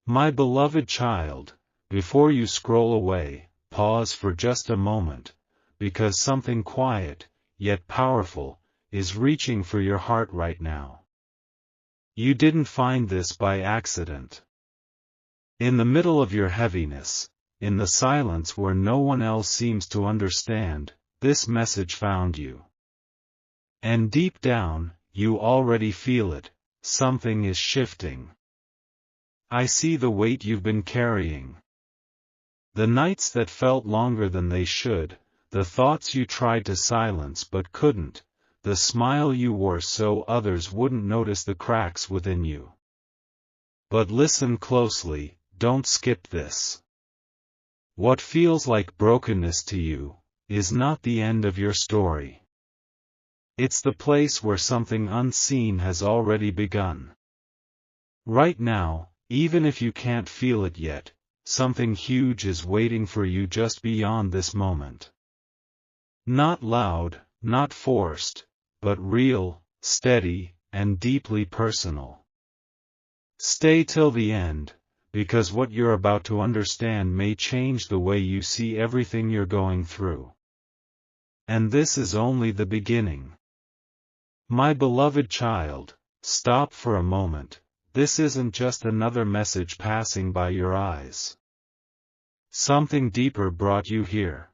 My beloved child, before you scroll away, pause for just a moment, because something quiet, yet powerful, is reaching for your heart right now. You didn't find this by accident. In the middle of your heaviness, in the silence where no one else seems to understand, this message found you. And deep down, you already feel it, something is shifting. I see the weight you've been carrying. The nights that felt longer than they should, the thoughts you tried to silence but couldn't, the smile you wore so others wouldn't notice the cracks within you. But listen closely, don't skip this. What feels like brokenness to you is not the end of your story. It's the place where something unseen has already begun. Right now, even if you can't feel it yet, something huge is waiting for you just beyond this moment. Not loud, not forced, but real, steady, and deeply personal. Stay till the end, because what you're about to understand may change the way you see everything you're going through. And this is only the beginning. My beloved child, stop for a moment. This isn't just another message passing by your eyes. Something deeper brought you here.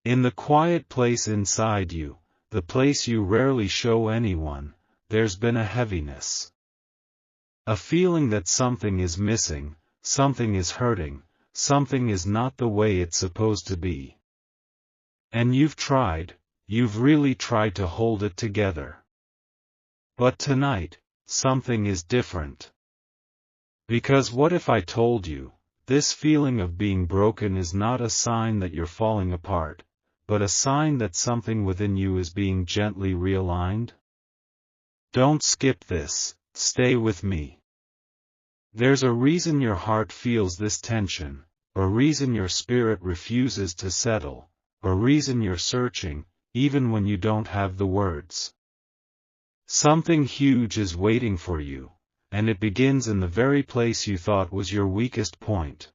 In the quiet place inside you, the place you rarely show anyone, there's been a heaviness. A feeling that something is missing, something is hurting, something is not the way it's supposed to be. And you've really tried to hold it together. But tonight, something is different. Because what if I told you, this feeling of being broken is not a sign that you're falling apart, but a sign that something within you is being gently realigned? Don't skip this, stay with me. There's a reason your heart feels this tension, a reason your spirit refuses to settle, a reason you're searching, even when you don't have the words. Something huge is waiting for you, and it begins in the very place you thought was your weakest point.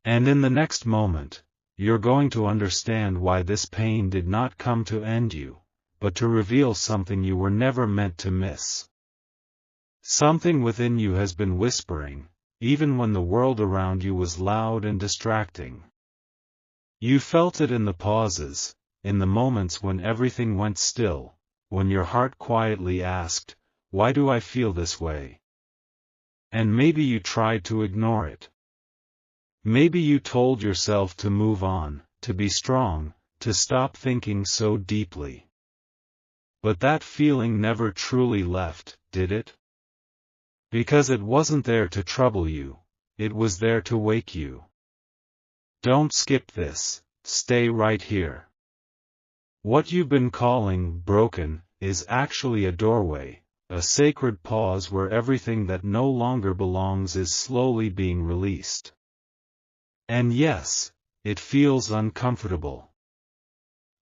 And in the next moment, you're going to understand why this pain did not come to end you, but to reveal something you were never meant to miss. Something within you has been whispering, even when the world around you was loud and distracting. You felt it in the pauses, in the moments when everything went still, when your heart quietly asked, "Why do I feel this way?" And maybe you tried to ignore it. Maybe you told yourself to move on, to be strong, to stop thinking so deeply. But that feeling never truly left, did it? Because it wasn't there to trouble you, it was there to wake you. Don't skip this, stay right here. What you've been calling broken is actually a doorway, a sacred pause where everything that no longer belongs is slowly being released. And yes, it feels uncomfortable.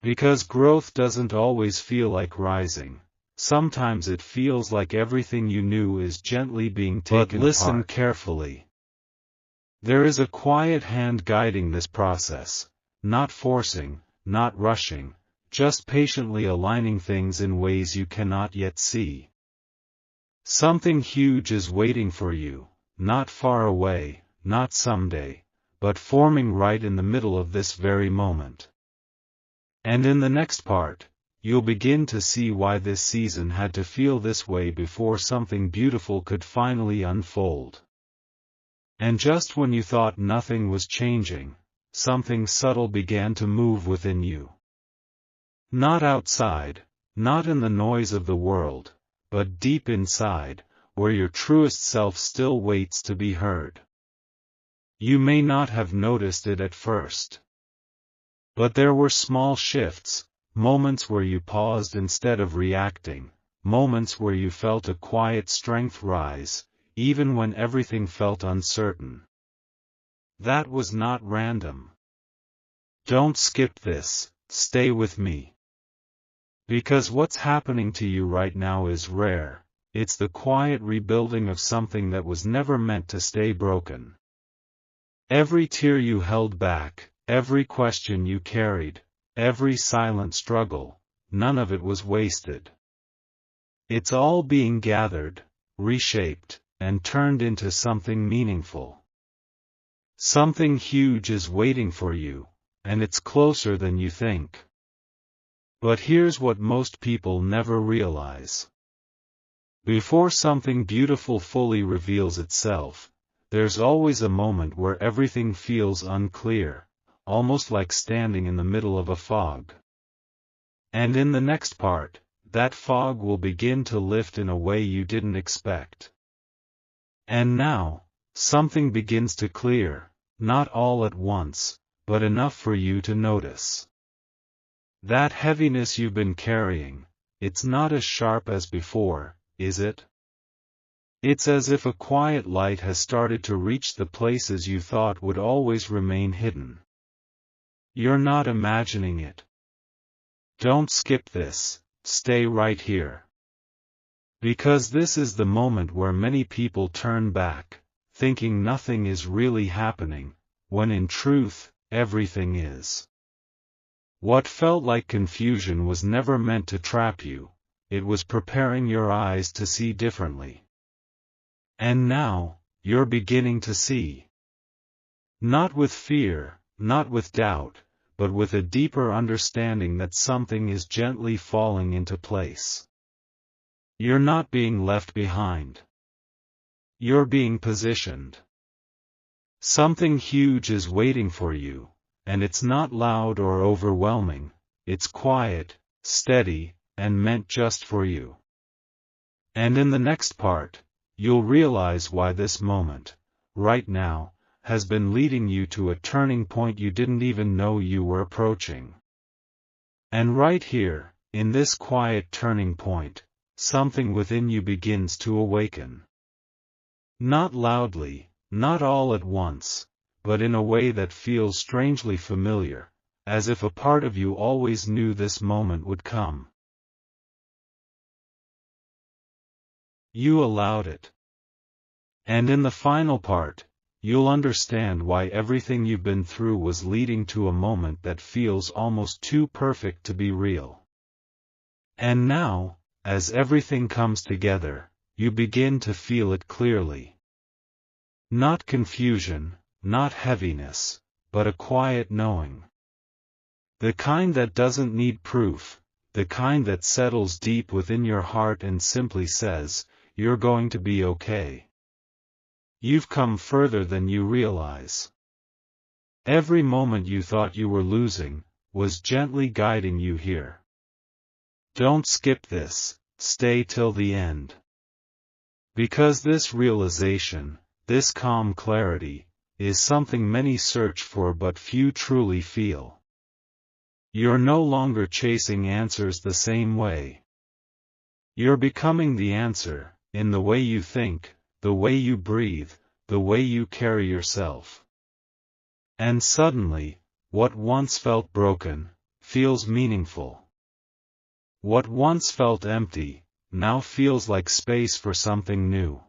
Because growth doesn't always feel like rising. Sometimes it feels like everything you knew is gently being taken apart. But listen carefully. There is a quiet hand guiding this process, not forcing, not rushing, just patiently aligning things in ways you cannot yet see. Something huge is waiting for you, not far away, not someday, but forming right in the middle of this very moment. And in the next part, you'll begin to see why this season had to feel this way before something beautiful could finally unfold. And just when you thought nothing was changing, something subtle began to move within you. Not outside, not in the noise of the world, but deep inside, where your truest self still waits to be heard. You may not have noticed it at first. But there were small shifts, moments where you paused instead of reacting, moments where you felt a quiet strength rise, even when everything felt uncertain. That was not random. Don't skip this, stay with me. Because what's happening to you right now is rare, it's the quiet rebuilding of something that was never meant to stay broken. Every tear you held back, every question you carried, every silent struggle, none of it was wasted. It's all being gathered, reshaped, and turned into something meaningful. Something huge is waiting for you, and it's closer than you think. But here's what most people never realize. Before something beautiful fully reveals itself, there's always a moment where everything feels unclear, almost like standing in the middle of a fog. And in the next part, that fog will begin to lift in a way you didn't expect. And now, something begins to clear, not all at once, but enough for you to notice. That heaviness you've been carrying, it's not as sharp as before, is it? It's as if a quiet light has started to reach the places you thought would always remain hidden. You're not imagining it. Don't skip this, stay right here. Because this is the moment where many people turn back, thinking nothing is really happening, when in truth, everything is. What felt like confusion was never meant to trap you, it was preparing your eyes to see differently. And now, you're beginning to see. Not with fear, not with doubt, but with a deeper understanding that something is gently falling into place. You're not being left behind. You're being positioned. Something huge is waiting for you, and it's not loud or overwhelming, it's quiet, steady, and meant just for you. And in the next part, you'll realize why this moment, right now, has been leading you to a turning point you didn't even know you were approaching. And right here, in this quiet turning point, something within you begins to awaken. Not loudly, not all at once, but in a way that feels strangely familiar, as if a part of you always knew this moment would come. You allowed it. And in the final part, you'll understand why everything you've been through was leading to a moment that feels almost too perfect to be real. And now, as everything comes together, you begin to feel it clearly. Not confusion, not heaviness, but a quiet knowing. The kind that doesn't need proof, the kind that settles deep within your heart and simply says, "You're going to be okay." You've come further than you realize. Every moment you thought you were losing, was gently guiding you here. Don't skip this, stay till the end. Because this realization, this calm clarity, is something many search for but few truly feel. You're no longer chasing answers the same way. You're becoming the answer, in the way you think, the way you breathe, the way you carry yourself. And suddenly, what once felt broken, feels meaningful. What once felt empty, now feels like space for something new.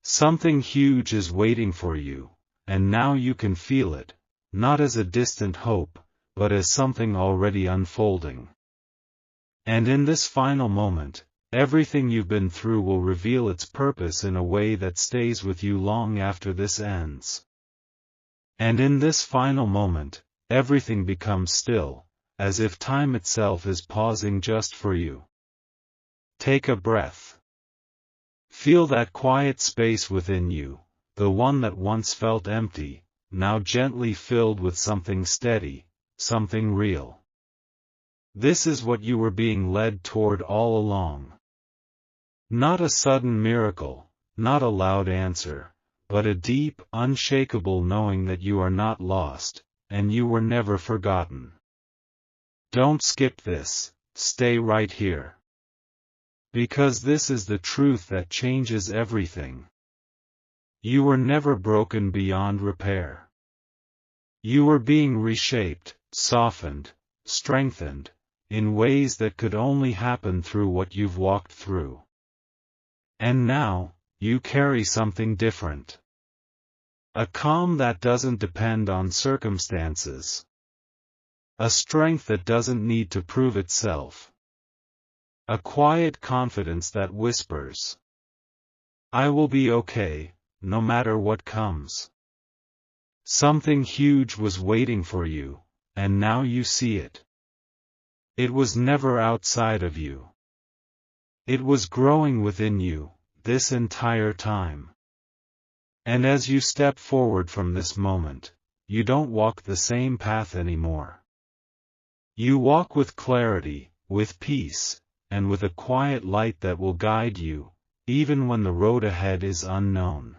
Something huge is waiting for you, and now you can feel it, not as a distant hope, but as something already unfolding. And in this final moment, everything you've been through will reveal its purpose in a way that stays with you long after this ends. And in this final moment, everything becomes still, as if time itself is pausing just for you. Take a breath. Feel that quiet space within you, the one that once felt empty, now gently filled with something steady, something real. This is what you were being led toward all along. Not a sudden miracle, not a loud answer, but a deep, unshakable knowing that you are not lost, and you were never forgotten. Don't skip this, stay right here. Because this is the truth that changes everything. You were never broken beyond repair. You were being reshaped, softened, strengthened, in ways that could only happen through what you've walked through. And now, you carry something different. A calm that doesn't depend on circumstances. A strength that doesn't need to prove itself. A quiet confidence that whispers, "I will be okay, no matter what comes." Something huge was waiting for you, and now you see it. It was never outside of you. It was growing within you, this entire time. And as you step forward from this moment, you don't walk the same path anymore. You walk with clarity, with peace, and with a quiet light that will guide you, even when the road ahead is unknown.